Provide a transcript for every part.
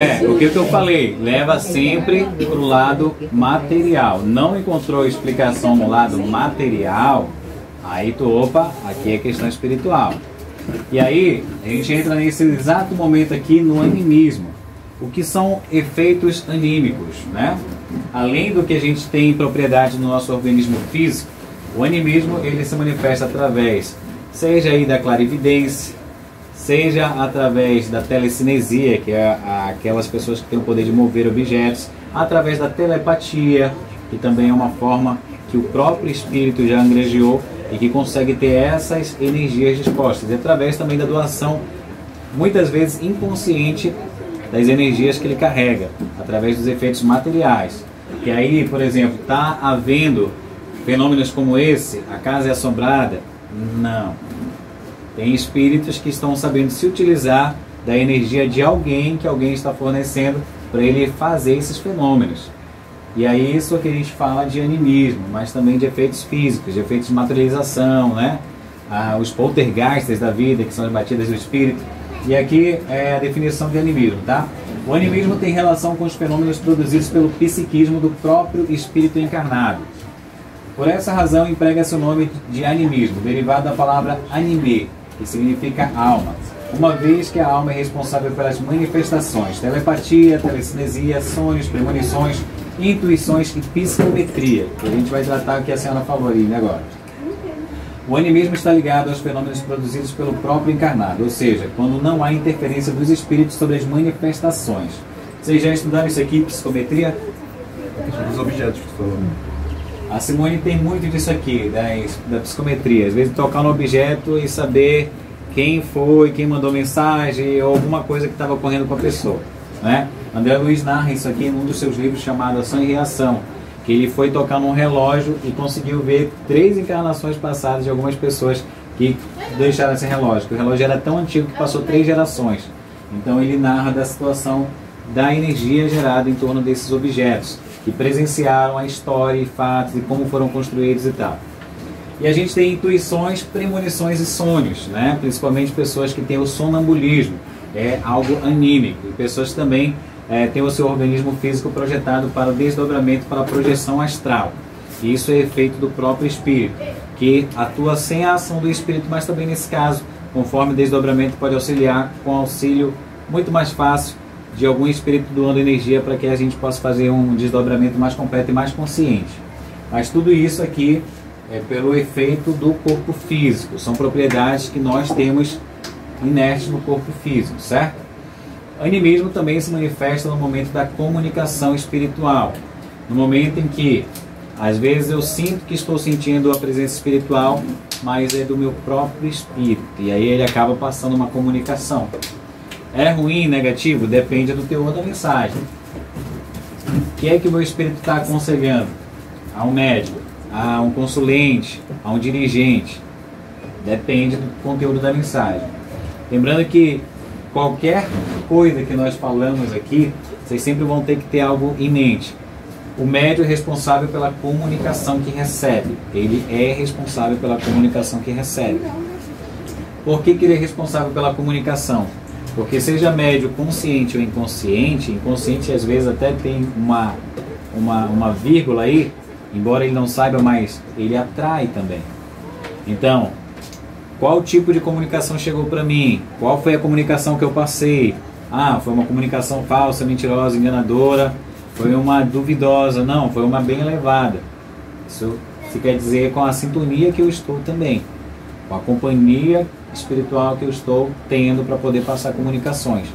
O que eu falei, leva sempre para o lado material. Não encontrou explicação no lado material, aí opa, aqui é questão espiritual. E aí, a gente entra nesse exato momento aqui no animismo. O que são efeitos anímicos, né? Além do que a gente tem propriedade no nosso organismo físico, o animismo ele se manifesta através, seja aí da clarividência, seja através da telecinesia, que é aquelas pessoas que têm o poder de mover objetos, através da telepatia, que também é uma forma que o próprio espírito já angregiou e que consegue ter essas energias dispostas, e através também da doação, muitas vezes inconsciente, das energias que ele carrega, através dos efeitos materiais. Que aí, por exemplo, está havendo fenômenos como esse, a casa é assombrada? Não. Tem espíritos que estão sabendo se utilizar da energia de alguém que alguém está fornecendo para ele fazer esses fenômenos. E aí isso é que a gente fala de animismo, mas também de efeitos físicos, de efeitos de materialização, né? Os poltergeists da vida, que são as batidas do espírito. E aqui é a definição de animismo, tá? O animismo tem relação com os fenômenos produzidos pelo psiquismo do próprio espírito encarnado. Por essa razão emprega-se o nome de animismo, derivado da palavra anime, que significa alma, uma vez que a alma é responsável pelas manifestações, telepatia, telecinesia, sonhos, premonições, intuições e psicometria, que a gente vai tratar o que a senhora falou aí agora. O animismo está ligado aos fenômenos produzidos pelo próprio encarnado, ou seja, quando não há interferência dos espíritos sobre as manifestações. Vocês já estudaram isso aqui, psicometria? Sobre os objetos que tu falou. A Simone tem muito disso aqui, da psicometria. Às vezes tocar no objeto e saber quem foi, quem mandou mensagem ou alguma coisa que estava ocorrendo com a pessoa, né? André Luiz narra isso aqui num dos seus livros chamado Ação e Reação, que ele foi tocar num relógio e conseguiu ver 3 encarnações passadas de algumas pessoas que deixaram esse relógio. O relógio era tão antigo que passou 3 gerações. Então ele narra da situação da energia gerada em torno desses objetos, que presenciaram a história e fatos e como foram construídos e tal. E a gente tem intuições, premonições e sonhos, né? Principalmente pessoas que têm o sonambulismo, é algo anímico, e pessoas que também têm o seu organismo físico projetado para o desdobramento, para a projeção astral. E isso é efeito do próprio espírito, que atua sem a ação do espírito, mas também nesse caso, conforme o desdobramento pode auxiliar com auxílio muito mais fácil de algum espírito doando energia para que a gente possa fazer um desdobramento mais completo e mais consciente. Mas tudo isso aqui é pelo efeito do corpo físico, são propriedades que nós temos inertes no corpo físico, certo? O animismo também se manifesta no momento da comunicação espiritual, no momento em que às vezes eu sinto que estou sentindo a presença espiritual, mas é do meu próprio espírito, e aí ele acaba passando uma comunicação. É ruim, negativo? Depende do teor da mensagem. O que é que o meu espírito está aconselhando? A um médico, a um consulente, a um dirigente. Depende do conteúdo da mensagem. Lembrando que qualquer coisa que nós falamos aqui, vocês sempre vão ter que ter algo em mente. O médium é responsável pela comunicação que recebe. Ele é responsável pela comunicação que recebe. Por que ele é responsável pela comunicação? Porque seja médio consciente ou inconsciente, inconsciente às vezes até tem uma vírgula aí, embora ele não saiba, mas ele atrai também. Então, qual tipo de comunicação chegou para mim? Qual foi a comunicação que eu passei? Ah, foi uma comunicação falsa, mentirosa, enganadora, foi uma duvidosa, não, foi uma bem elevada. Isso se quer dizer com a sintonia que eu estou também, com a companhia espiritual que eu estou tendo para poder passar comunicações.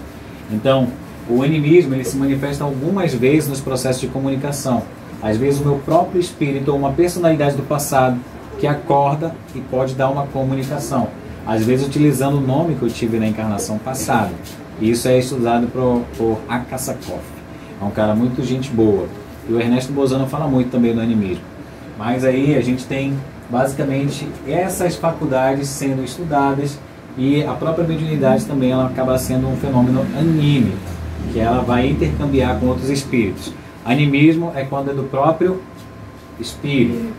Então, o animismo ele se manifesta algumas vezes nos processos de comunicação. Às vezes o meu próprio espírito ou uma personalidade do passado que acorda e pode dar uma comunicação. Às vezes utilizando o nome que eu tive na encarnação passada. E isso é estudado por Akasakov. É um cara muito gente boa. E o Ernesto Bozano fala muito também do animismo. Mas aí a gente tem basicamente essas faculdades sendo estudadas, e a própria mediunidade também ela acaba sendo um fenômeno anímico, que ela vai intercambiar com outros espíritos. Animismo é quando é do próprio espírito.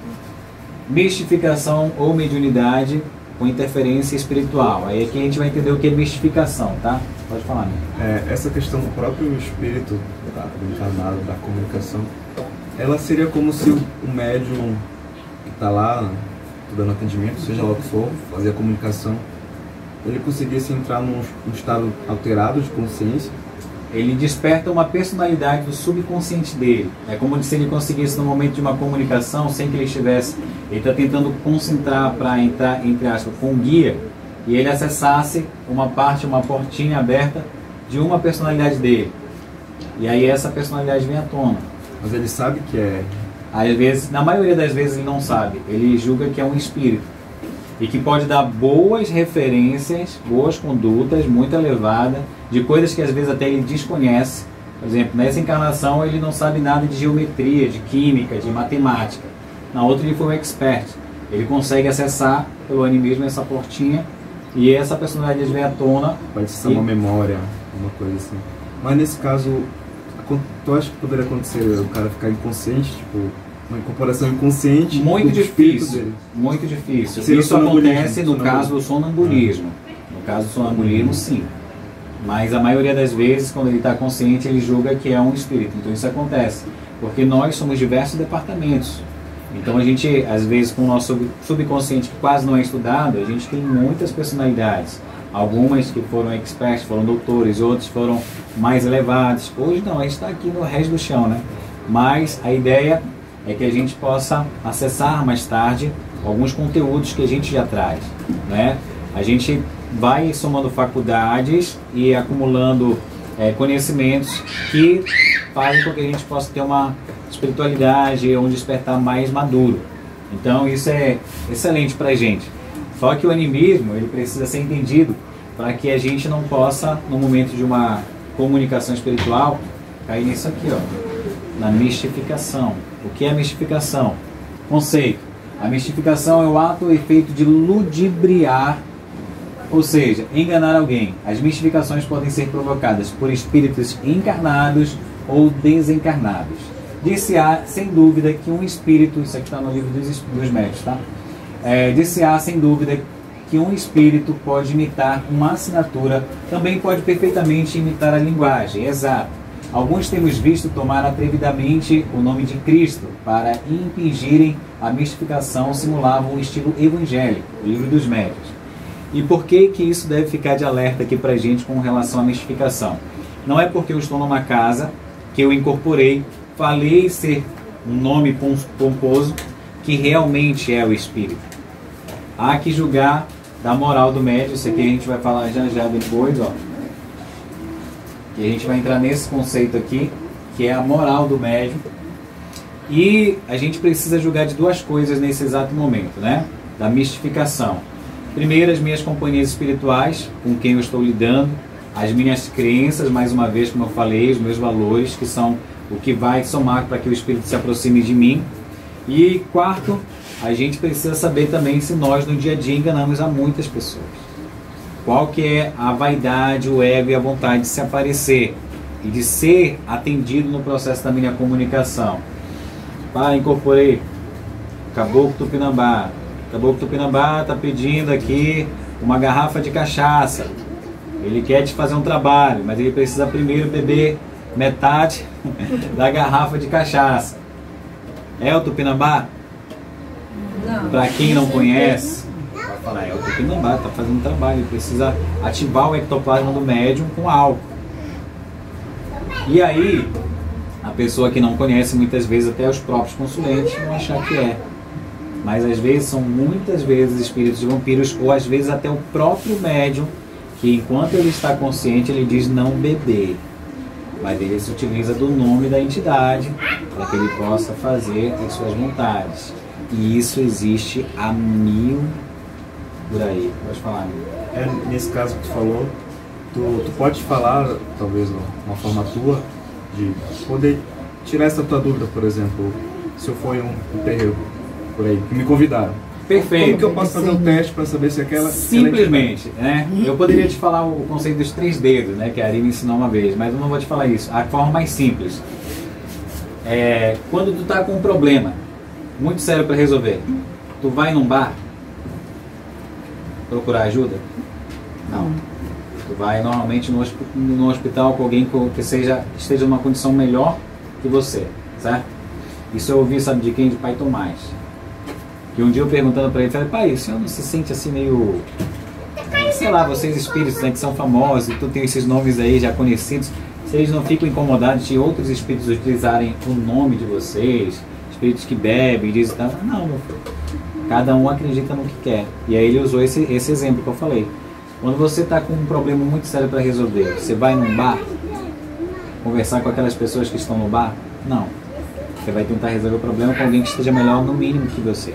Mistificação ou mediunidade com interferência espiritual. Aí aqui a gente vai entender o que é mistificação, tá? Pode falar, né? Essa questão do próprio espírito do encarnado, da comunicação, ela seria como se o médium que está lá dando atendimento, seja lá o que for, fazer a comunicação, ele conseguisse entrar num estado alterado de consciência. Ele desperta uma personalidade do subconsciente dele. É como se ele conseguisse, no momento de uma comunicação, sem que ele estivesse... Ele está tentando concentrar para entrar, entre aspas, com um guia, e ele acessasse uma parte, uma portinha aberta de uma personalidade dele. E aí essa personalidade vem à tona. Mas ele sabe que é... Às vezes, na maioria das vezes ele não sabe. Ele julga que é um espírito. E que pode dar boas referências, boas condutas, muito elevada, de coisas que às vezes até ele desconhece. Por exemplo, nessa encarnação ele não sabe nada de geometria, de química, de matemática. Na outra ele foi um expert. Ele consegue acessar pelo animismo essa portinha e essa personalidade vem à tona. Pode ser uma memória, uma coisa assim. Mas nesse caso, tu acha que poderia acontecer o cara ficar inconsciente, tipo... uma incorporação inconsciente? Muito difícil, muito difícil. Isso acontece no caso do sonambulismo. No caso do sonambulismo, sim. Mas a maioria das vezes, quando ele está consciente, ele julga que é um espírito. Então isso acontece. Porque nós somos diversos departamentos. Então a gente, às vezes, com o nosso subconsciente, que quase não é estudado, a gente tem muitas personalidades. Algumas que foram experts, foram doutores, outros foram mais elevados. Hoje não, a gente está aqui no resto do chão, né? Mas a ideia é que a gente possa acessar mais tarde alguns conteúdos que a gente já traz, né? A gente vai somando faculdades e acumulando conhecimentos que fazem com que a gente possa ter uma espiritualidade, um despertar mais maduro. Então isso é excelente para a gente. Só que o animismo, ele precisa ser entendido para que a gente não possa, no momento de uma comunicação espiritual, cair nisso aqui, ó, na mistificação. O que é mistificação? Conceito. A mistificação é o ato ou efeito de ludibriar, ou seja, enganar alguém. As mistificações podem ser provocadas por espíritos encarnados ou desencarnados. Dir-se-á, sem dúvida, que um espírito, isso aqui está no livro dos médiuns, tá? Dir-se-á, sem dúvida, que um espírito pode imitar uma assinatura, também pode perfeitamente imitar a linguagem, exato. Alguns temos visto tomar atrevidamente o nome de Cristo para impingirem a mistificação, simulavam o estilo evangélico, o livro dos médiuns. E por que isso deve ficar de alerta aqui para a gente com relação à mistificação? Não é porque eu estou numa casa que eu incorporei, falei ser um nome pomposo, que realmente é o espírito. Há que julgar da moral do médium, isso aqui a gente vai falar já depois, ó. E a gente vai entrar nesse conceito aqui, que é a moral do médium. E a gente precisa julgar de duas coisas nesse exato momento, né? Da mistificação. Primeiro, as minhas companhias espirituais, com quem eu estou lidando, as minhas crenças, mais uma vez, como eu falei, os meus valores, que são o que vai somar para que o espírito se aproxime de mim. E quarto, a gente precisa saber também se nós no dia a dia enganamos a muitas pessoas. Qual que é a vaidade, o ego e a vontade de se aparecer e de ser atendido no processo da minha comunicação. Incorporei Caboclo Tupinambá. Caboclo Tupinambá está pedindo aqui uma garrafa de cachaça. Ele quer te fazer um trabalho, mas ele precisa primeiro beber metade da garrafa de cachaça. É o Tupinambá? Para quem não conhece, vai falar, o Tupinambá está fazendo um trabalho, ele precisa ativar o ectoplasma do médium com álcool. E aí, a pessoa que não conhece, muitas vezes até os próprios consulentes vão achar que é. Mas às vezes são muitas vezes espíritos de vampiros, ou às vezes até o próprio médium, que enquanto ele está consciente, ele diz não beber. Mas ele se utiliza do nome da entidade para que ele possa fazer as suas vontades. E isso existe há 1000 por aí. Pode falar, amigo. Nesse caso que tu falou, tu pode falar, talvez, uma forma tua, de poder tirar essa tua dúvida, por exemplo, se eu for em um terreiro por aí, que me convidaram. Perfeito. Como que eu posso fazer um teste para saber se aquela... Simplesmente, né? Eu poderia te falar o conceito dos 3 dedos, né? Que a Ari me ensinou uma vez, mas eu não vou te falar isso. A forma mais simples. Quando tu tá com um problema muito sério para resolver, tu vai num bar, procurar ajuda? Não. Tu vai normalmente no hospital com alguém que esteja numa condição melhor que você, certo? Isso eu ouvi, sabe de quem? De Pai Tomás. E um dia eu perguntando para ele, falei, pai, o senhor não se sente assim meio... sei lá, vocês espíritos, né, que são famosos, e tu tem esses nomes aí já conhecidos, se eles não ficam incomodados de outros espíritos utilizarem o nome de vocês, espíritos que bebem, dizem, tá? Não, meu filho. Cada um acredita no que quer. E aí ele usou esse exemplo que eu falei. Quando você está com um problema muito sério para resolver, você vai num bar, conversar com aquelas pessoas que estão no bar? Não. Você vai tentar resolver o problema com alguém que esteja melhor no mínimo que você.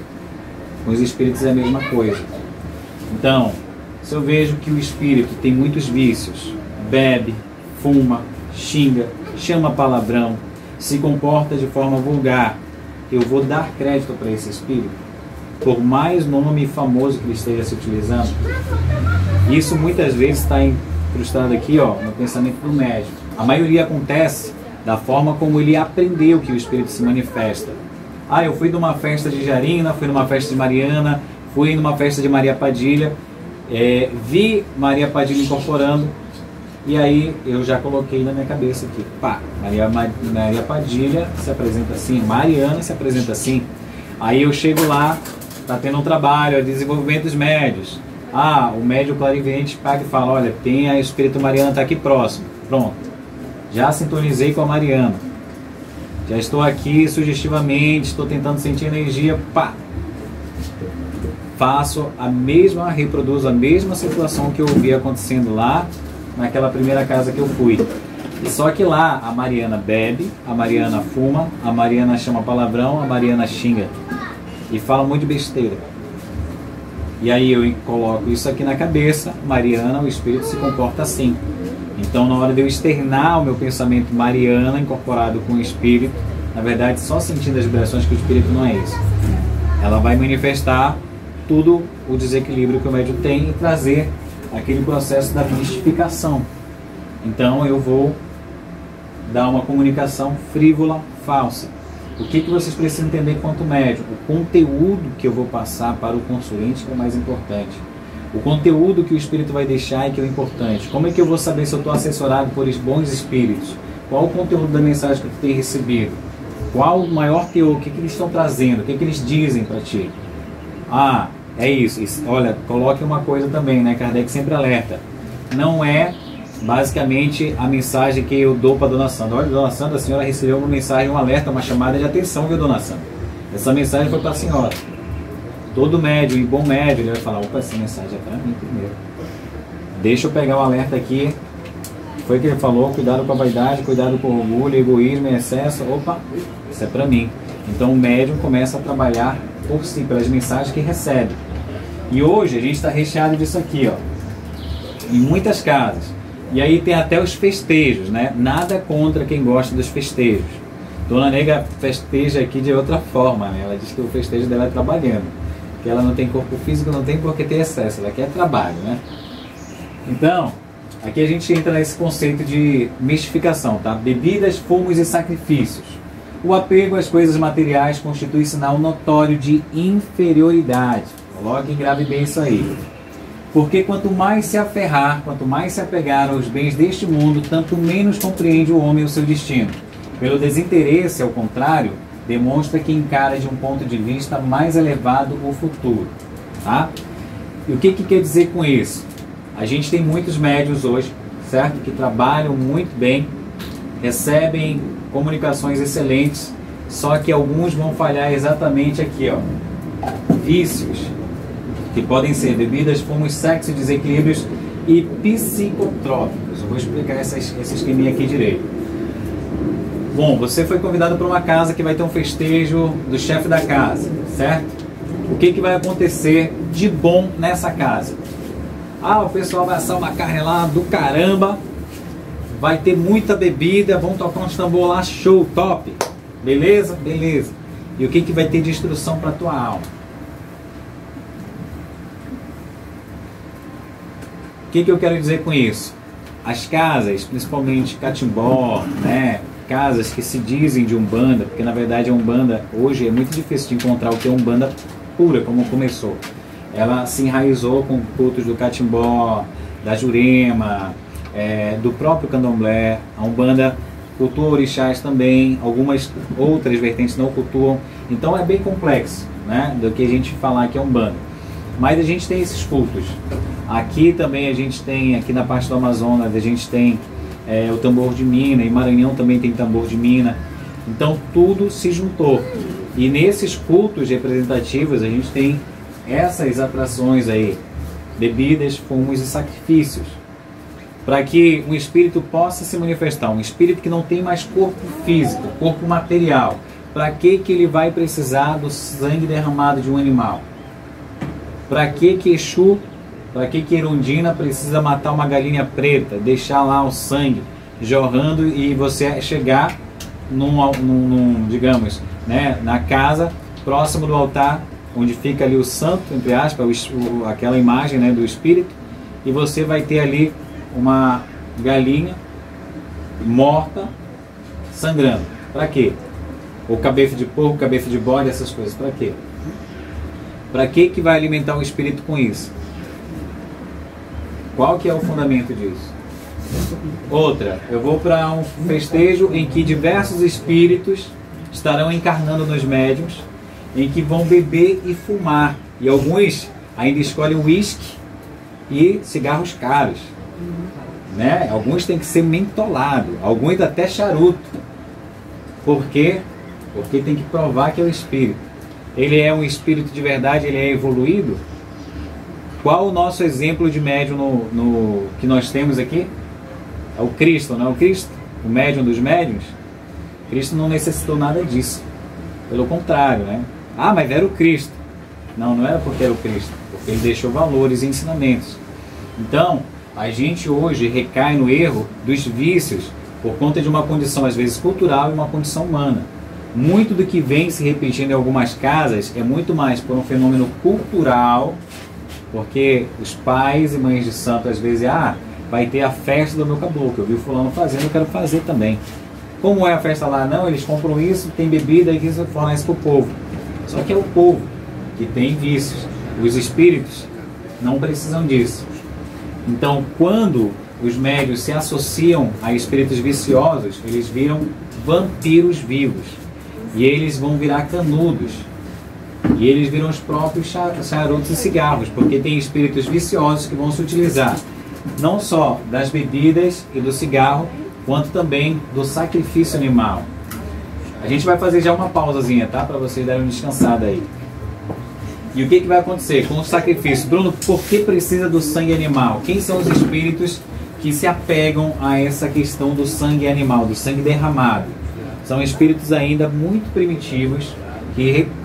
Com os espíritos é a mesma coisa. Então, se eu vejo que o espírito tem muitos vícios, bebe, fuma, xinga, chama palavrão, se comporta de forma vulgar, eu vou dar crédito para esse espírito? Por mais nome famoso que ele esteja se utilizando? Isso muitas vezes está incrustado aqui, ó, no pensamento do médium. A maioria acontece da forma como ele aprendeu que o espírito se manifesta. Ah, eu fui numa festa de Jarina, fui numa festa de Mariana, fui numa festa de Maria Padilha, vi Maria Padilha incorporando, e aí eu já coloquei na minha cabeça aqui, pá, Maria Padilha se apresenta assim, Mariana se apresenta assim. Aí eu chego lá, tá tendo um trabalho, desenvolvimento dos médios. Ah, o médio clarividente paga e fala, olha, tem a espírito Mariana, tá aqui próximo. Pronto, já sintonizei com a Mariana. Já estou aqui sugestivamente, estou tentando sentir energia, pá. Reproduzo a mesma situação que eu vi acontecendo lá, naquela primeira casa que eu fui. E só que lá a Mariana bebe, a Mariana fuma, a Mariana chama palavrão, a Mariana xinga. E fala muito de besteira. E aí eu coloco isso aqui na cabeça, Mariana, o espírito se comporta assim. Então, na hora de eu externar o meu pensamento Mariana, incorporado com o espírito, na verdade, só sentindo as vibrações, que o espírito não é isso. Ela vai manifestar tudo o desequilíbrio que o médium tem e trazer aquele processo da mistificação. Então, eu vou dar uma comunicação frívola, falsa. O que vocês precisam entender quanto médium? O conteúdo que eu vou passar para o consulente que é o mais importante. O conteúdo que o espírito vai deixar é que é o importante. Como é que eu vou saber se eu estou assessorado por bons espíritos? Qual o conteúdo da mensagem que eu tenho recebido? Qual o maior teor? O que eles estão trazendo? O que eles dizem para ti? Ah, é isso. Olha, coloque uma coisa também, né? Kardec sempre alerta. Não é basicamente a mensagem que eu dou para a Dona Sandra. Olha, Dona Sandra, a senhora recebeu uma mensagem, um alerta, uma chamada de atenção, viu, Dona Sandra? Essa mensagem foi para a senhora. Todo médium e bom médium, ele vai falar, opa, essa mensagem é para mim primeiro. Deixa eu pegar o alerta aqui. Foi o que ele falou, cuidado com a vaidade, cuidado com o orgulho, egoísmo e excesso. Opa, isso é para mim. Então o médium começa a trabalhar por si, pelas mensagens que recebe. E hoje a gente está recheado disso aqui, ó, em muitas casas. E aí tem até os festejos, né? Nada contra quem gosta dos festejos. Dona Nega festeja aqui de outra forma, né? Ela diz que o festejo dela é trabalhando. Que ela não tem corpo físico, não tem porque ter excesso, ela quer trabalho, né? Então, aqui a gente entra nesse conceito de mistificação, tá? Bebidas, fumos e sacrifícios. O apego às coisas materiais constitui sinal notório de inferioridade. Coloque e grave bem isso aí. Porque quanto mais se aferrar, quanto mais se apegar aos bens deste mundo, tanto menos compreende o homem o seu destino. Pelo desinteresse, ao contrário, demonstra que encara de um ponto de vista mais elevado o futuro. Tá? E o que quer dizer com isso? A gente tem muitos médiuns hoje, certo? Que trabalham muito bem, recebem comunicações excelentes, só que alguns vão falhar exatamente aqui, ó. Vícios, que podem ser bebidas, fumos, sexo, desequilíbrios e psicotrópicos. Eu vou explicar esse esqueminha aqui direito. Bom, você foi convidado para uma casa que vai ter um festejo do chefe da casa, certo? O que vai acontecer de bom nessa casa? Ah, o pessoal vai assar uma carne lá do caramba, vai ter muita bebida, vão tocar uns tambor lá, show, top. Beleza? Beleza. E o que vai ter de instrução para a tua alma? O que eu quero dizer com isso? As casas, principalmente catimbó, né? Casas que se dizem de Umbanda, porque na verdade a Umbanda hoje é muito difícil de encontrar o que é Umbanda pura, como começou. ela se enraizou com cultos do Catimbó, da Jurema, do próprio Candomblé. A Umbanda cultua orixás também, algumas outras vertentes não cultuam. Então é bem complexo, né, do que a gente falar que é Umbanda. Mas a gente tem esses cultos. Aqui também a gente tem, aqui na parte do Amazonas, a gente tem o tambor de mina, em Maranhão também tem tambor de mina. Então tudo se juntou. E nesses cultos representativos a gente tem essas atrações aí, bebidas, fumos e sacrifícios, para que um espírito possa se manifestar, um espírito que não tem mais corpo físico, corpo material. Para que ele vai precisar do sangue derramado de um animal? Para que Exu, para que Erundina precisa matar uma galinha preta, deixar lá o sangue jorrando e você chegar digamos, né, na casa próximo do altar, onde fica ali o santo, entre aspas, aquela imagem, né, do espírito, e você vai ter ali uma galinha morta, sangrando. Para quê? Ou cabeça de porco, cabeça de bode, essas coisas. Para quê? Para que vai alimentar o espírito com isso? Qual que é o fundamento disso? Outra, eu vou para um festejo em que diversos espíritos estarão encarnando nos médiuns, em que vão beber e fumar. E alguns ainda escolhem uísque e cigarros caros, né? Alguns têm que ser mentolado, alguns até charuto. Por quê? Porque tem que provar que é o espírito. Ele é um espírito de verdade, ele é evoluído? Qual o nosso exemplo de médium que nós temos aqui? É o Cristo, não é o Cristo? O médium dos médiuns? Cristo não necessitou nada disso. Pelo contrário, né? Ah, mas era o Cristo. Não, não era porque era o Cristo. Porque ele deixou valores e ensinamentos. Então, a gente hoje recai no erro dos vícios por conta de uma condição, às vezes, cultural e uma condição humana. Muito do que vem se repetindo em algumas casas é muito mais por um fenômeno cultural, porque os pais e mães de santo, às vezes, vai ter a festa do meu caboclo, eu vi o fulano fazendo, eu quero fazer também. Como é a festa lá? Não, eles compram isso, tem bebida e isso fornece para o povo. Só que é o povo que tem vícios. Os espíritos não precisam disso. Então, quando os médios se associam a espíritos viciosos, eles viram vampiros vivos. E eles vão virar canudos. E eles viram os próprios charutos e cigarros, porque tem espíritos viciosos que vão se utilizar não só das bebidas e do cigarro, quanto também do sacrifício animal. A gente vai fazer já uma pausazinha, tá? Para vocês darem uma descansada aí. E o que vai acontecer com o sacrifício? Bruno, por que precisa do sangue animal? Quem são os espíritos que se apegam a essa questão do sangue animal, do sangue derramado? São espíritos ainda muito primitivos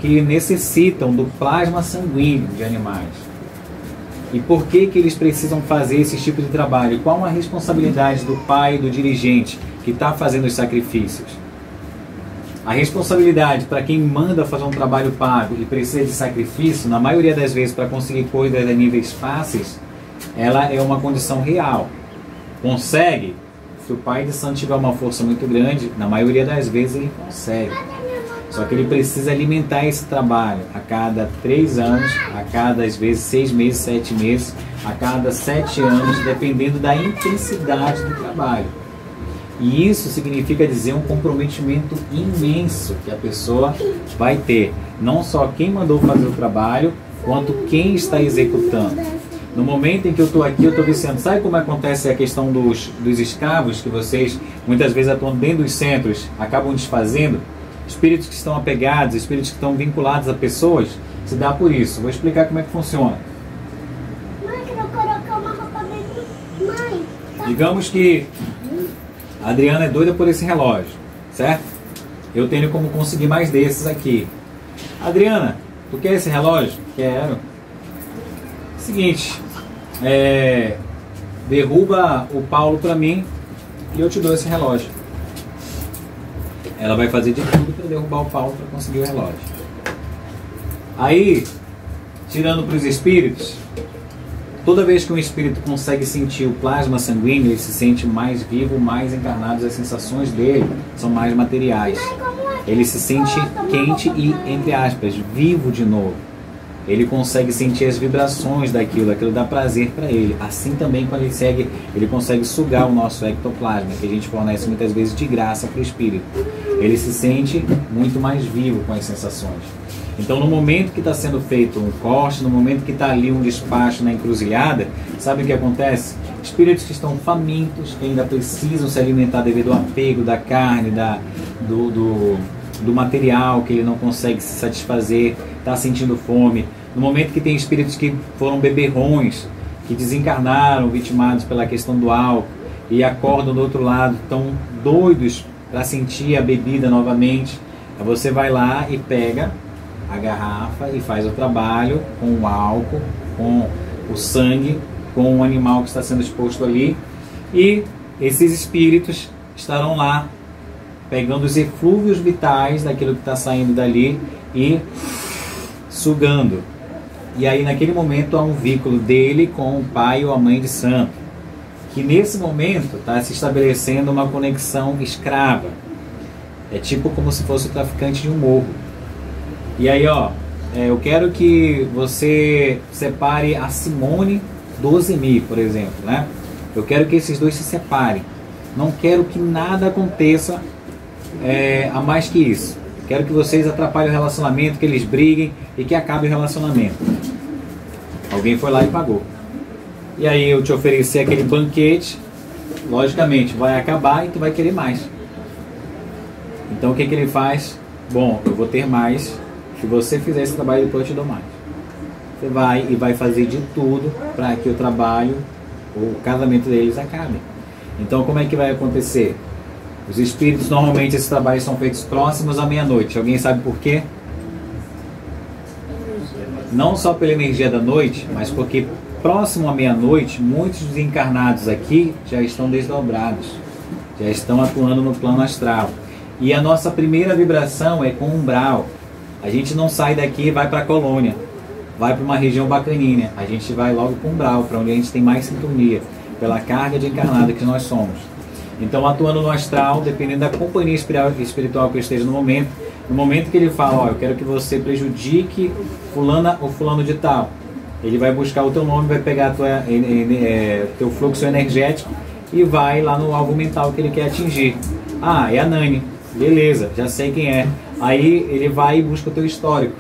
que necessitam do plasma sanguíneo de animais. E por que eles precisam fazer esse tipo de trabalho? Qual a responsabilidade do pai, do dirigente que está fazendo os sacrifícios? A responsabilidade para quem manda fazer um trabalho pago e precisa de sacrifício, na maioria das vezes para conseguir coisas a níveis fáceis, ela é uma condição real. Consegue? Se o pai de santo tiver uma força muito grande, na maioria das vezes ele consegue. Só que ele precisa alimentar esse trabalho a cada 3 anos, a cada, às vezes, 6 meses, 7 meses, a cada 7 anos, dependendo da intensidade do trabalho. E isso significa dizer um comprometimento imenso que a pessoa vai ter. Não só quem mandou fazer o trabalho, quanto quem está executando. No momento em que eu estou aqui, eu estou viciando. Sabe como acontece a questão dos escravos, que vocês muitas vezes atuam dentro dos centros, acabam desfazendo? Espíritos que estão apegados, espíritos que estão vinculados a pessoas, se dá por isso. Vou explicar como é que funciona. Mãe, eu quero colocar uma roupa bem... Mãe, digamos que a Adriana é doida por esse relógio, certo? Eu tenho como conseguir mais desses aqui. Adriana, tu quer esse relógio? Quero. Seguinte, derruba o Paulo para mim e eu te dou esse relógio. Ela vai fazer de tudo para derrubar o Paulo para conseguir o relógio. Aí, tirando para os espíritos, toda vez que um espírito consegue sentir o plasma sanguíneo, ele se sente mais vivo, mais encarnado, as sensações dele são mais materiais. Ele se sente quente e, entre aspas, vivo de novo. ele consegue sentir as vibrações daquilo, aquilo dá prazer para ele. Assim também quando ele segue, ele consegue sugar o nosso ectoplasma, que a gente fornece muitas vezes de graça para o espírito. Ele se sente muito mais vivo com as sensações. Então no momento que está sendo feito um corte, no momento que está ali um despacho na encruzilhada, sabe o que acontece? Espíritos que estão famintos, que ainda precisam se alimentar devido ao apego da carne, do material que ele não consegue se satisfazer, está sentindo fome. No momento que tem espíritos que foram beberrões, que desencarnaram, vitimados pela questão do álcool, e acordam do outro lado, estão doidos para sentir a bebida novamente, aí você vai lá e pega a garrafa e faz o trabalho com o álcool, com o sangue, com o animal que está sendo exposto ali, e esses espíritos estarão lá pegando os eflúvios vitais daquilo que está saindo dali e sugando. E aí naquele momento há um vínculo dele com o pai ou a mãe de santo, que nesse momento está se estabelecendo uma conexão escrava. É tipo como se fosse o traficante de um morro. E aí eu quero que você separe a Simone do Ozemi, por exemplo, né? Eu quero que esses dois se separem. Não quero que nada aconteça a mais que isso. Quero que vocês atrapalhem o relacionamento, que eles briguem e que acabe o relacionamento. Alguém foi lá e pagou. E aí eu te oferecer aquele banquete, logicamente vai acabar e tu vai querer mais. Então o que ele faz? Bom, eu vou ter mais. Se você fizer esse trabalho, depois eu te dou mais. Você vai e vai fazer de tudo para que o trabalho, o casamento deles acabe. Então como é que vai acontecer? Os espíritos, normalmente esses trabalhos são feitos próximos à meia-noite. Alguém sabe por quê? Não só pela energia da noite, mas porque próximo à meia-noite, muitos dos encarnados aqui já estão desdobrados, já estão atuando no plano astral. E a nossa primeira vibração é com umbral. A gente não sai daqui e vai para a colônia, vai para uma região bacaninha. A gente vai logo para o umbral, para onde a gente tem mais sintonia, pela carga de encarnado que nós somos. Então, atuando no astral, dependendo da companhia espiritual que eu esteja no momento que ele fala, eu quero que você prejudique fulana ou fulano de tal, ele vai buscar o teu nome, vai pegar teu fluxo energético e vai lá no alvo mental que ele quer atingir. Ah, é a Nani. Beleza, já sei quem é. Aí ele vai e busca o teu histórico.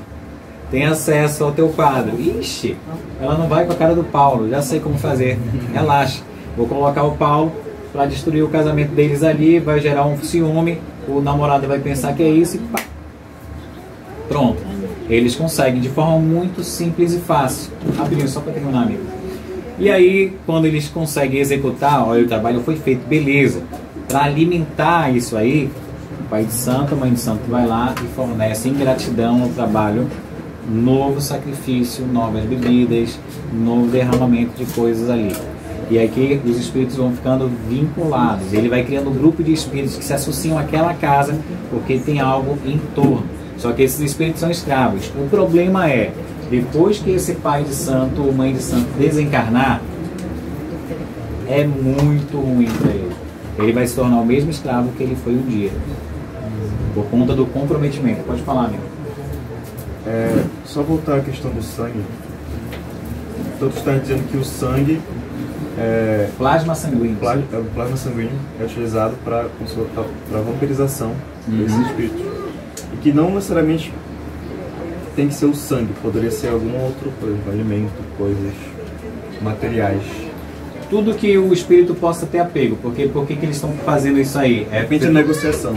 Tem acesso ao teu quadro. Ixi, ela não vai com a cara do Paulo. Já sei como fazer. Relaxa. Vou colocar o Paulo para destruir o casamento deles ali. Vai gerar um ciúme. O namorado vai pensar que é isso e pá. Pronto. Eles conseguem de forma muito simples e fácil. Rapidinho, só para terminar, amigo. E aí, quando eles conseguem executar, olha, o trabalho foi feito, beleza. Para alimentar isso aí, o pai de santo, a mãe de santo vai lá e fornece em gratidão ao trabalho novo sacrifício, novas bebidas, novo derramamento de coisas ali. E aqui os espíritos vão ficando vinculados. Ele vai criando um grupo de espíritos que se associam àquela casa porque tem algo em torno. Só que esses espíritos são escravos. O problema é, depois que esse pai de santo ou mãe de santo desencarnar, é muito ruim para ele. Ele vai se tornar o mesmo escravo que ele foi um dia, por conta do comprometimento. Pode falar, amigo. Só voltar à questão do sangue. Todos estão dizendo que o sangue plasma sanguíneo. O plasma sanguíneo é utilizado para vampirização desses espíritos. E que não necessariamente tem que ser o sangue, poderia ser algum outro, por exemplo, alimento, coisas materiais. Tudo que o espírito possa ter apego. Por que eles estão fazendo isso aí? De repente é negociação.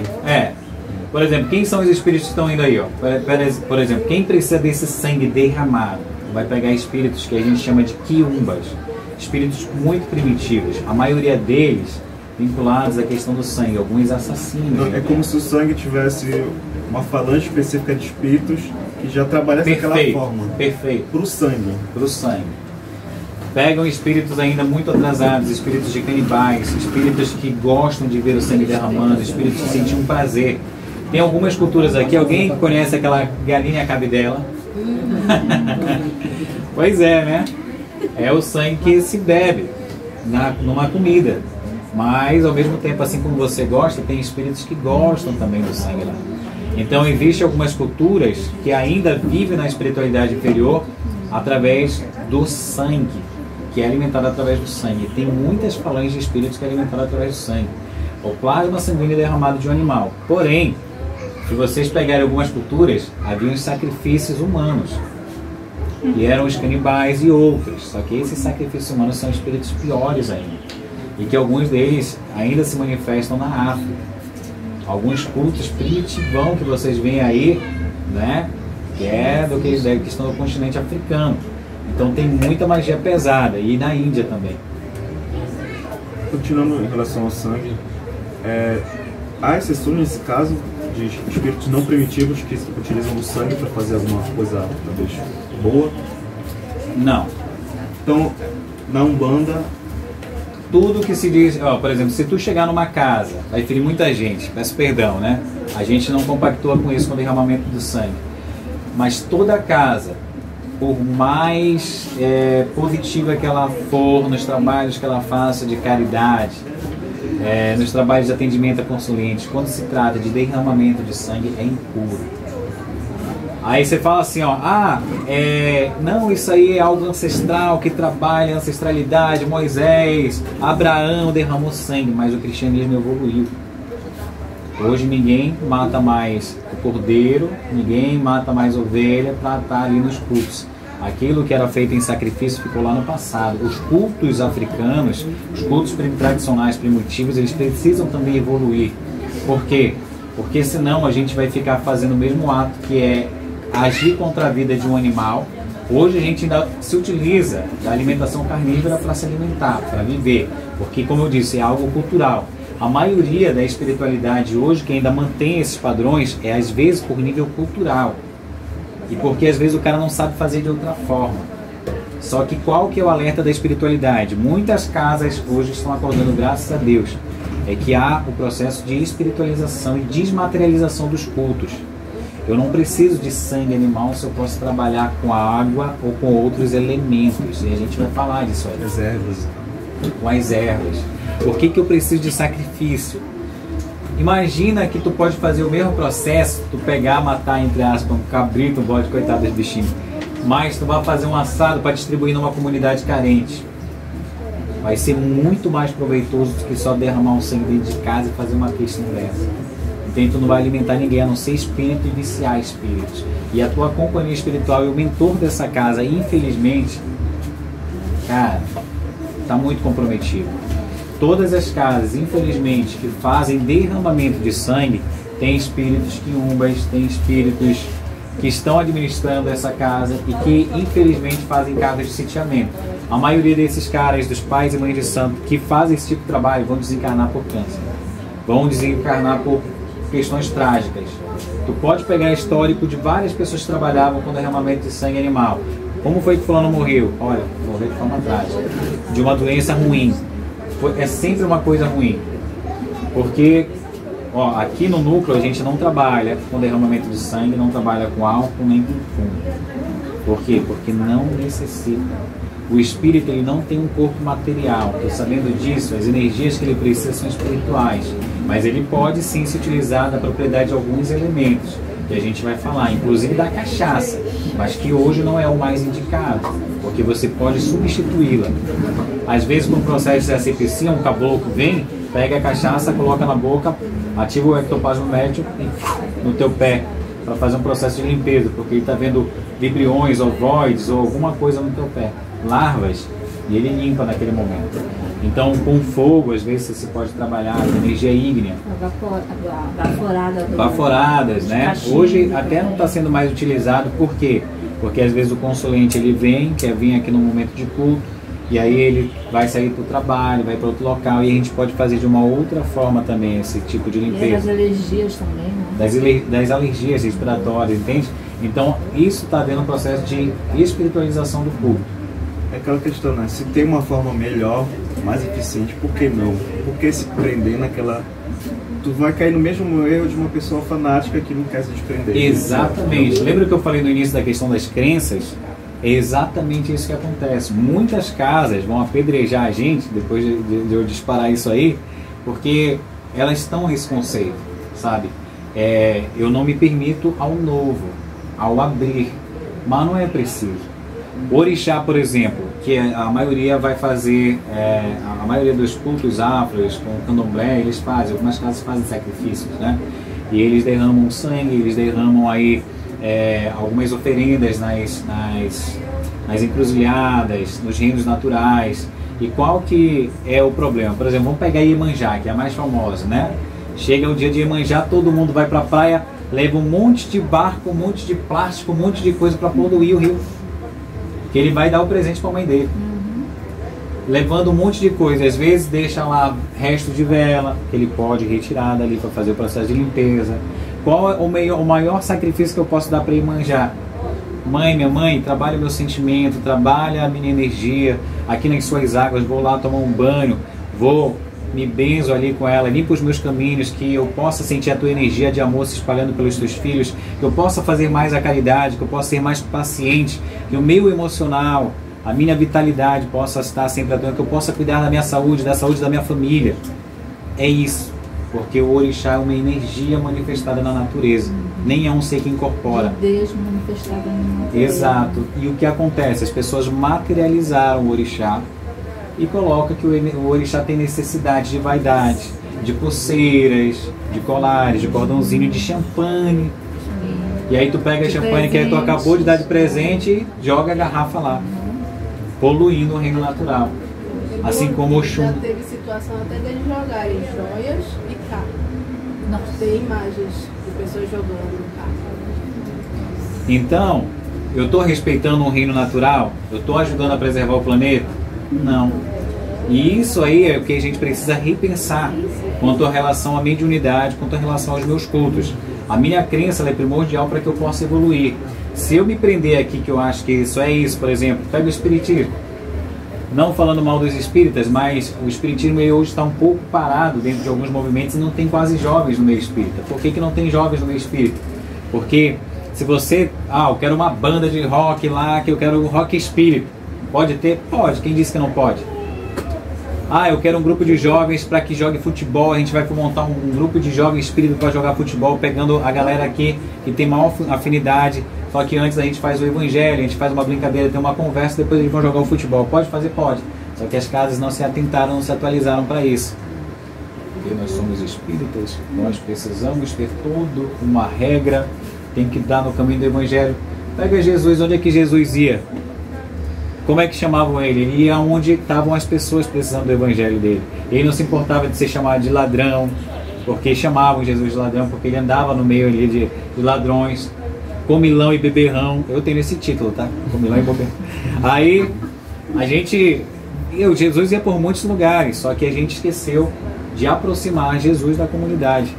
Por exemplo, quem são os espíritos que estão indo aí? Por exemplo, quem precisa desse sangue derramado? Vai pegar espíritos que a gente chama de quiumbas. Espíritos muito primitivos. A maioria deles vinculados à questão do sangue. Alguns assassinos. É como se o sangue tivesse uma falange específica de espíritos que já trabalhassem daquela forma. Perfeito. Para o sangue. Para o sangue. Pegam espíritos ainda muito atrasados, espíritos de canibais, espíritos que gostam de ver o sangue derramando, espíritos que sentem um prazer. Tem algumas culturas aqui, alguém conhece aquela galinha cabidela? Pois é, né? É o sangue que se bebe numa comida. Mas, ao mesmo tempo, assim como você gosta, tem espíritos que gostam também do sangue lá. Então existem algumas culturas que ainda vivem na espiritualidade inferior através do sangue, que é alimentado através do sangue. Tem muitas falanges de espíritos que é alimentado através do sangue. O plasma sanguíneo derramado de um animal. Porém, se vocês pegarem algumas culturas, haviam os sacrifícios humanos, que eram os canibais e outros. Só que esses sacrifícios humanos são espíritos piores ainda. E que alguns deles ainda se manifestam na África. Alguns cultos primitivão que vocês veem aí, né? Que é do que estão no continente africano. Então tem muita magia pesada. E na Índia também. Continuando em relação ao sangue, há exceções nesse caso de espíritos não primitivos que utilizam o sangue para fazer alguma coisa talvez boa? Não. Então, na Umbanda, tudo que se diz, ó, por exemplo, se tu chegar numa casa, vai ferir muita gente, peço perdão, né? A gente não compactua com isso com o derramamento do sangue. Mas toda casa, por mais positiva que ela for nos trabalhos que ela faça de caridade, nos trabalhos de atendimento a consulentes, quando se trata de derramamento de sangue, é impuro. Aí você fala assim, ó, não, isso aí é algo ancestral, que trabalha a ancestralidade, Moisés, Abraão derramou sangue, mas o cristianismo evoluiu. Hoje ninguém mata mais o cordeiro, ninguém mata mais ovelha para estar ali nos cultos. Aquilo que era feito em sacrifício ficou lá no passado. Os cultos africanos, os cultos tradicionais primitivos, eles precisam também evoluir. Por quê? Porque senão a gente vai ficar fazendo o mesmo ato, que é agir contra a vida de um animal. Hoje a gente ainda se utiliza da alimentação carnívora para se alimentar, para viver. Porque, como eu disse, é algo cultural. A maioria da espiritualidade hoje, que ainda mantém esses padrões, é às vezes por nível cultural. E porque às vezes o cara não sabe fazer de outra forma. Só que qual que é o alerta da espiritualidade? Muitas casas hoje estão acordando, graças a Deus, é que há o processo de espiritualização e desmaterialização dos cultos. Eu não preciso de sangue animal se eu posso trabalhar com a água ou com outros elementos. E a gente vai falar disso aí. as ervas. Com as ervas. Por que eu preciso de sacrifício? Imagina que tu pode fazer o mesmo processo, tu pegar, matar, entre aspas, um cabrito, um bode, coitado dos bichinhos, mas tu vai fazer um assado para distribuir numa comunidade carente. Vai ser muito mais proveitoso do que só derramar um sangue dentro de casa e fazer uma questão dessa. Então tu não vai alimentar ninguém, a não ser espírito e viciar espíritos. E a tua companhia espiritual e o mentor dessa casa, infelizmente, cara, está muito comprometido. Todas as casas, infelizmente, que fazem derramamento de sangue, tem espíritos quiumbas, tem espíritos que estão administrando essa casa e que, infelizmente, fazem cargos de sitiamento. A maioria desses caras, dos pais e mães de santo, que fazem esse tipo de trabalho, vão desencarnar por câncer. Vão desencarnar por questões trágicas. Tu pode pegar histórico de várias pessoas que trabalhavam com derramamento de sangue animal. Como foi que fulano morreu? Olha, morreu de forma trágica. De uma doença ruim. É sempre uma coisa ruim, porque aqui no núcleo a gente não trabalha com derramamento de sangue, não trabalha com álcool nem com fumo. Por quê? Porque não necessita. O espírito ele não tem um corpo material. Estou sabendo disso, as energias que ele precisa são espirituais, mas ele pode sim se utilizar da propriedade de alguns elementos, que a gente vai falar, inclusive da cachaça, mas que hoje não é o mais indicado, porque você pode substituí-la. Às vezes, com o processo de asepsia, um caboclo vem, pega a cachaça, coloca na boca, ativa o ectoplasma médium no teu pé, para fazer um processo de limpeza, porque ele está vendo vibriões, ovoides ou alguma coisa no teu pé, larvas, e ele limpa naquele momento. Então, com fogo, às vezes você pode trabalhar com energia ígnea. Baforadas, né? Hoje até não está sendo mais utilizado, por quê? Porque às vezes o consulente ele vem, quer vir aqui no momento de culto, e aí ele vai sair para o trabalho, vai para outro local, e a gente pode fazer de uma outra forma também esse tipo de limpeza. E das alergias também, né? Das alergias respiratórias, entende? Então, isso está dando um processo de espiritualização do culto. É aquela questão, né? Se tem uma forma melhor, mais eficiente, por que não? Por que se prender naquela... Tu vai cair no mesmo erro de uma pessoa fanática que não quer se desprender. Exatamente. Lembra que eu falei no início da questão das crenças? É exatamente isso que acontece. Muitas casas vão apedrejar a gente, depois de eu disparar isso aí, porque elas estão nesse conceito, sabe? eu não me permito ao novo, ao abrir, mas não é preciso. O orixá, por exemplo, que a maioria vai fazer, a maioria dos cultos afros, com o candomblé, eles fazem, algumas casas fazem sacrifícios, né? E eles derramam sangue, eles derramam aí algumas oferendas nas encruzilhadas, nos reinos naturais. E qual que é o problema? Por exemplo, vamos pegar Iemanjá, que é a mais famosa, né? Chega o dia de Iemanjá, todo mundo vai para a praia, leva um monte de barco, um monte de plástico, um monte de coisa para poluir o rio. Que ele vai dar o presente para a mãe dele. Levando um monte de coisa, às vezes deixa lá resto de vela, que ele pode retirar dali para fazer o processo de limpeza. Qual é o maior sacrifício que eu posso dar para Iemanjá? Mãe, minha mãe, trabalha o meu sentimento, trabalha a minha energia aqui nas suas águas, vou lá tomar um banho, vou me benzo ali com ela, limpa os meus caminhos, que eu possa sentir a tua energia de amor se espalhando pelos teus filhos, que eu possa fazer mais a caridade, que eu possa ser mais paciente, que o meu emocional, a minha vitalidade possa estar sempre atuando, que eu possa cuidar da minha saúde, da saúde da minha família. É isso, porque o orixá é uma energia manifestada na natureza, nem é um ser que incorpora. Deus manifestado na natureza. Exato. E o que acontece? As pessoas materializaram o orixá e colocam que o orixá tem necessidade de vaidade, de pulseiras, de colares, de cordãozinho, de champanhe. E aí tu pega a champanhe que tu acabou de dar de presente e joga a garrafa lá, poluindo o reino natural. Assim como o Oxum. Já teve situação até deles jogarem joias e carro. Não tem imagens de pessoas jogando no carro. Então, eu estou respeitando o reino natural? Eu estou ajudando a preservar o planeta? Não. E isso aí é o que a gente precisa repensar quanto à relação à mediunidade, quanto à relação aos meus cultos. A minha crença ela é primordial para que eu possa evoluir. Se eu me prender aqui que eu acho que isso é isso, por exemplo, pega o espiritismo. Não falando mal dos espíritas, mas o espiritismo hoje está um pouco parado dentro de alguns movimentos e não tem quase jovens no meio espírita. Por que não tem jovens no meio espírita? Porque se você, eu quero uma banda de rock lá, que eu quero um rock espírita. Pode ter? Pode. Quem disse que não pode? Eu quero um grupo de jovens para que jogue futebol. A gente vai montar um grupo de jovens espíritas para jogar futebol, pegando a galera aqui que tem maior afinidade. Só que antes a gente faz o evangelho, a gente faz uma brincadeira, tem uma conversa, depois eles vão jogar o futebol. Pode fazer? Pode. Só que as casas não se atentaram, não se atualizaram para isso. Porque nós somos espíritas, nós precisamos ter toda uma regra, tem que dar no caminho do evangelho. Pega Jesus, onde é que Jesus ia? Como é que chamavam ele? Ele ia onde estavam as pessoas precisando do evangelho dele. Ele não se importava de ser chamado de ladrão, porque chamavam Jesus de ladrão, porque ele andava no meio ali de ladrões. Comilão e beberrão, eu tenho esse título, tá? Comilão e beberrão. Aí, Jesus ia por muitos lugares, só que a gente esqueceu de aproximar Jesus da comunidade.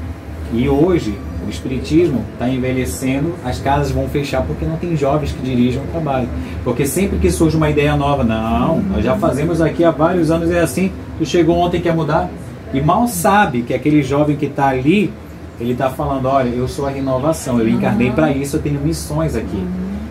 E hoje, o espiritismo está envelhecendo, as casas vão fechar porque não tem jovens que dirijam o trabalho. Porque sempre que surge uma ideia nova, não, nós já fazemos aqui há vários anos, é assim, tu chegou ontem, quer mudar? E mal sabe que aquele jovem que está ali, ele está falando, olha, eu sou a renovação, eu encarnei para isso, eu tenho missões aqui.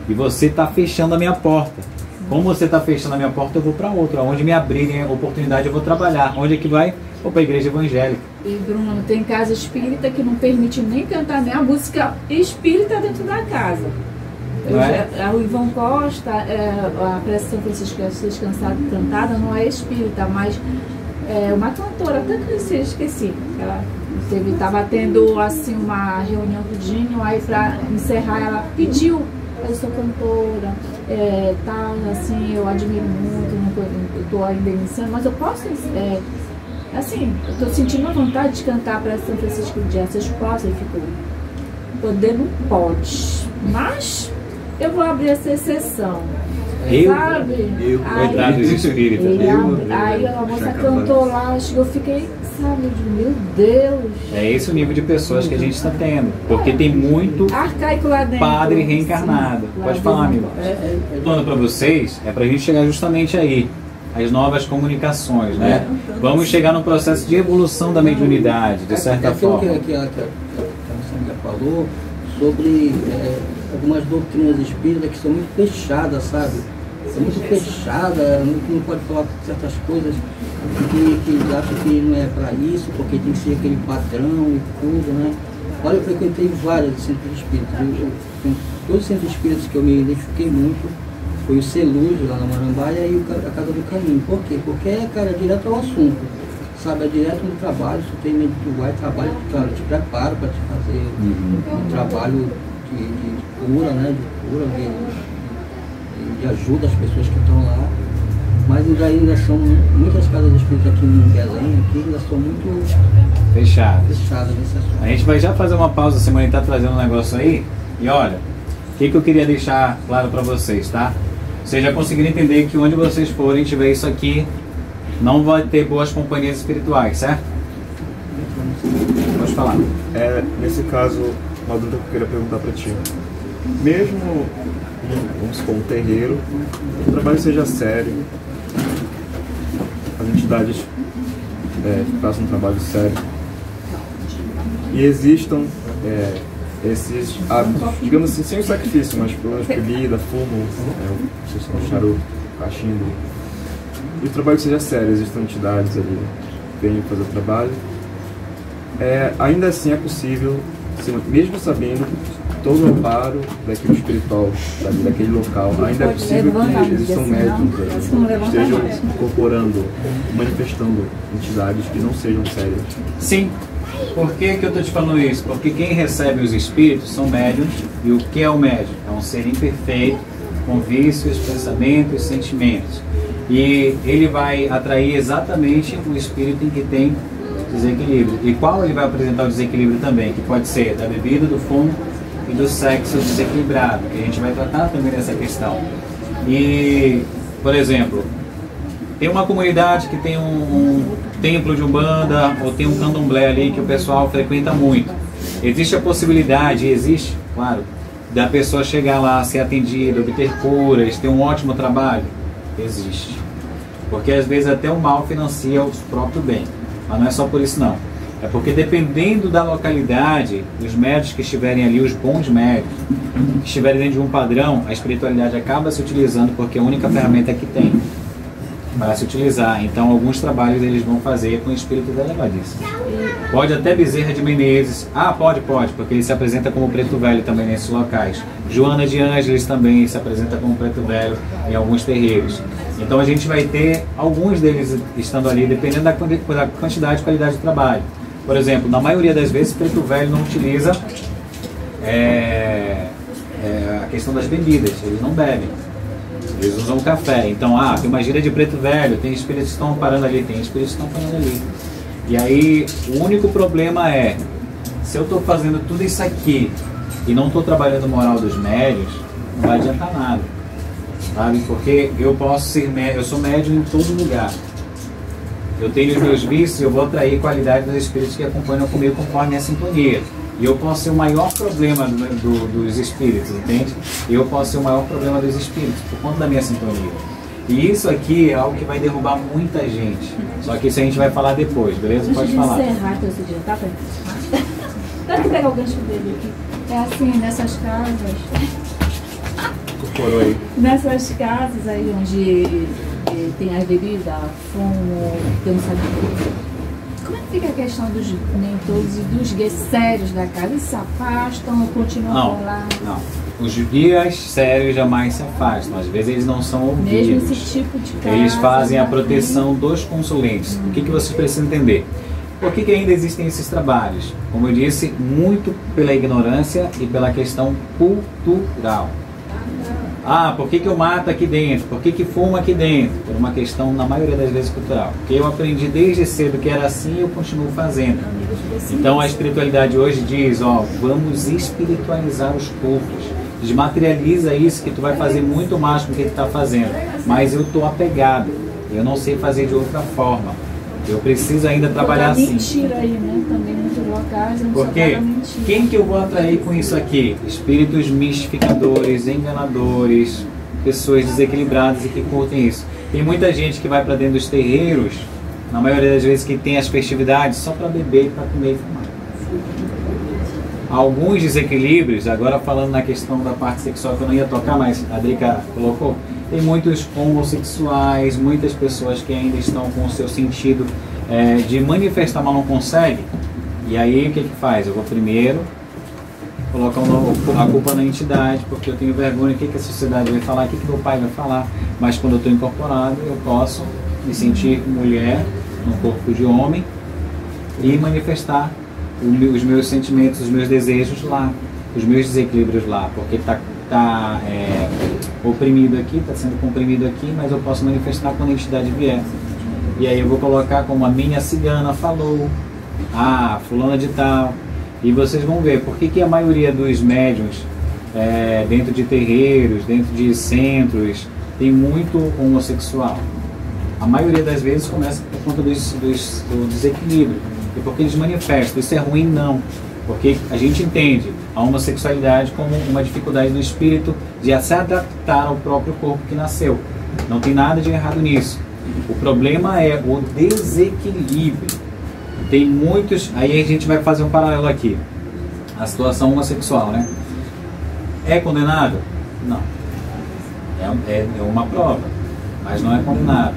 E você está fechando a minha porta. Como você está fechando a minha porta, eu vou para outra. Onde me abrirem a oportunidade, eu vou trabalhar. Onde é que vai? Vou para a igreja evangélica. E Bruno, tem casa espírita que não permite nem cantar nem a música espírita dentro da casa. O Ivan Costa, a Prece São Francisco de Assis cantada não é espírita, mas é uma cantora, até que eu esqueci. Ela estava tendo assim uma reunião do Dinho, aí para encerrar ela pediu, eu sou cantora, tal, assim, eu admiro muito, eu estou ainda iniciando, mas eu posso, assim, eu estou sentindo a vontade de cantar para São Francisco de Assis, posso? Ele ficou, poder não pode, mas eu vou abrir essa exceção. Sabe? Coitado dos espíritas. Aí a moça cantou lá, acho que eu fiquei, sabe, meu Deus. É esse o nível de pessoas que a gente está tendo. Porque tem muito arcaico lá dentro, padre reencarnado. Sim, pode falar, amigo. Falando para vocês, é para a gente chegar justamente aí. As novas comunicações, né? Vamos chegar no processo de evolução da mediunidade, de certa forma. Que a Sandra falou sobre algumas doutrinas espíritas que são muito fechadas, sabe? São muito fechadas, não pode falar certas coisas que acham que não é para isso, porque tem que ser aquele padrão e tudo, né? Olha, eu frequentei vários centros espíritas. Todos os centros espíritas que eu me identifiquei muito foi o Celuz, lá na Marambaia, e a Casa do Caminho. Por quê? Porque é, cara, direto ao assunto. Sabe, é direto no trabalho. Se tu tem medo, tu vai, trabalha, tu te prepara para te fazer um trabalho de cura, né? De cura, de ajuda às pessoas que estão lá. Mas ainda são muitas casas espíritas aqui em Belém, aqui ainda são muito fechadas nesse assunto. A gente vai já fazer uma pausa, a Simone está trazendo um negócio aí. E olha, o que eu queria deixar claro para vocês, tá? Vocês já conseguiram entender que onde vocês forem tiver isso aqui, não vai ter boas companhias espirituais, certo? Pode falar. Nesse caso, uma dúvida que eu queria perguntar para ti. Mesmo, vamos supor, um terreiro, o trabalho seja sério, as entidades façam um trabalho sério, e existam esses hábitos, digamos assim, sem o sacrifício, mas pelo menos bebida, fumo, charuto, cachimbo, e o trabalho seja sério, existam entidades ali que venham fazer o trabalho, ainda assim é possível, mesmo sabendo todo o amparo da equipe espiritual daquele local, ainda é possível que existam médiums que estejam incorporando, manifestando entidades que não sejam sérias. Sim. Por que eu estou te falando isso? Porque quem recebe os espíritos são médiums, e o que é o médium? É um ser imperfeito, com vícios, pensamentos, sentimentos. E ele vai atrair exatamente o espírito em que tem desequilíbrio. E qual ele vai apresentar o desequilíbrio também? Que pode ser da bebida, do fumo e do sexo desequilibrado, que a gente vai tratar também dessa questão. E, por exemplo, tem uma comunidade que tem um templo de Umbanda ou tem um candomblé ali que o pessoal frequenta muito. Existe a possibilidade, existe, claro, da pessoa chegar lá, ser atendida, obter curas, ter um ótimo trabalho? Existe. Porque às vezes até o mal financia o próprio bem. Mas não é só por isso não. É porque dependendo da localidade, os médios que estiverem ali, os bons médios, que estiverem dentro de um padrão, a espiritualidade acaba se utilizando porque é a única ferramenta que tem para se utilizar. Então alguns trabalhos eles vão fazer com espíritos elevadíssimos. Pode até Bezerra de Menezes. Pode, porque ele se apresenta como preto velho também nesses locais. Joana de Ângeles também se apresenta como preto velho em alguns terreiros. Então a gente vai ter alguns deles estando ali, dependendo da quantidade e qualidade do trabalho. Por exemplo, na maioria das vezes, preto velho não utiliza a questão das bebidas, eles não bebem. Eles usam café. Então, tem uma gira de preto velho, tem espíritos que estão parando ali, tem espíritos que estão parando ali. E aí, o único problema é, se eu estou fazendo tudo isso aqui e não estou trabalhando o moral dos médios, não vai adiantar nada. Sabe? Porque eu posso ser médium, eu sou médium em todo lugar. Eu tenho os meus vícios, eu vou atrair qualidade dos espíritos que acompanham comigo conforme a sintonia. E eu posso ser o maior problema dos espíritos, entende? Eu posso ser o maior problema dos espíritos por conta da minha sintonia. E isso aqui é algo que vai derrubar muita gente. Só que isso a gente vai falar depois, beleza? Pode falar. Deixa eu encerrar teu dia, tá? Dá pra pegar o gancho dele aqui. É assim, nessas casas... Incorporou aí. Nessas casas aí onde tem as bebidas, fumo, tem um sabe. Como é que fica a questão dos mentores e dos guias sérios da casa? Eles se afastam ou continuam lá? Não. Os guias sérios jamais se afastam. Às vezes eles não são ouvidos. Mesmo esse tipo de casa, eles fazem a proteção dos consulentes. O que vocês precisam entender? Por que ainda existem esses trabalhos? Como eu disse, muito pela ignorância e pela questão cultural. Por que eu mato aqui dentro? Por que fumo aqui dentro? Por uma questão, na maioria das vezes, cultural. Porque eu aprendi desde cedo que era assim e eu continuo fazendo. Então a espiritualidade hoje diz, vamos espiritualizar os cultos. Desmaterializa isso que tu vai fazer muito mais do que tu está fazendo. Mas eu estou apegado. Eu não sei fazer de outra forma. Eu preciso ainda trabalhar assim. Mentira aí, né? Também muitos locais. Porque quem que eu vou atrair com isso aqui? Espíritos mistificadores, enganadores, pessoas desequilibradas e que curtem isso. Tem muita gente que vai para dentro dos terreiros, na maioria das vezes que tem as festividades, só para beber, para comer e fumar. Alguns desequilíbrios, agora falando na questão da parte sexual que eu não ia tocar, mas a Drica colocou, tem muitos homossexuais, muitas pessoas que ainda estão com o seu sentido de manifestar, mas não conseguem. E aí o que faz? Eu vou primeiro colocar a culpa na entidade, porque eu tenho vergonha, o que a sociedade vai falar, o que meu pai vai falar. Mas quando eu estou incorporado, eu posso me sentir mulher no corpo de homem e manifestar os meus sentimentos, os meus desejos lá, os meus desequilíbrios lá, porque está oprimido aqui, está sendo comprimido aqui, mas eu posso manifestar quando a entidade vier. E aí eu vou colocar como a minha cigana falou, fulana de tal, e vocês vão ver por que a maioria dos médiuns dentro de terreiros, dentro de centros, tem muito homossexual. A maioria das vezes começa por conta do desequilíbrio, e porque eles manifestam. Isso é ruim? Não, porque a gente entende a homossexualidade como uma dificuldade do espírito de se adaptar ao próprio corpo que nasceu. Não tem nada de errado nisso. O problema é o desequilíbrio. Tem muitos... Aí a gente vai fazer um paralelo aqui. A situação homossexual, né? É condenado? Não. É uma prova, mas não é condenado.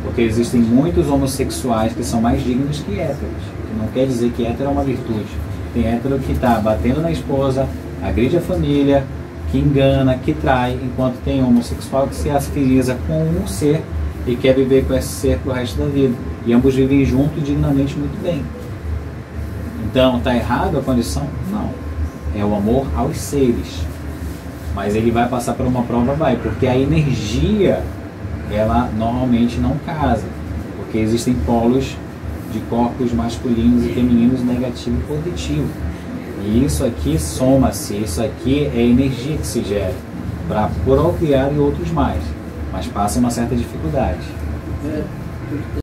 Porque existem muitos homossexuais que são mais dignos que héteros. Que não quer dizer que hétero é uma virtude. Tem hétero que está batendo na esposa, agride a família, que engana, que trai, enquanto tem homossexual que se afiniza com um ser e quer viver com esse ser pro resto da vida. E ambos vivem juntos dignamente muito bem. Então, está errado a condição? Não. É o amor aos seres. Mas ele vai passar por uma prova? Vai, porque a energia, ela normalmente não casa. Porque existem polos de corpos masculinos e femininos, negativo e positivo. E isso aqui soma-se, isso aqui é energia que se gera para procriar e outros mais. Mas passa uma certa dificuldade.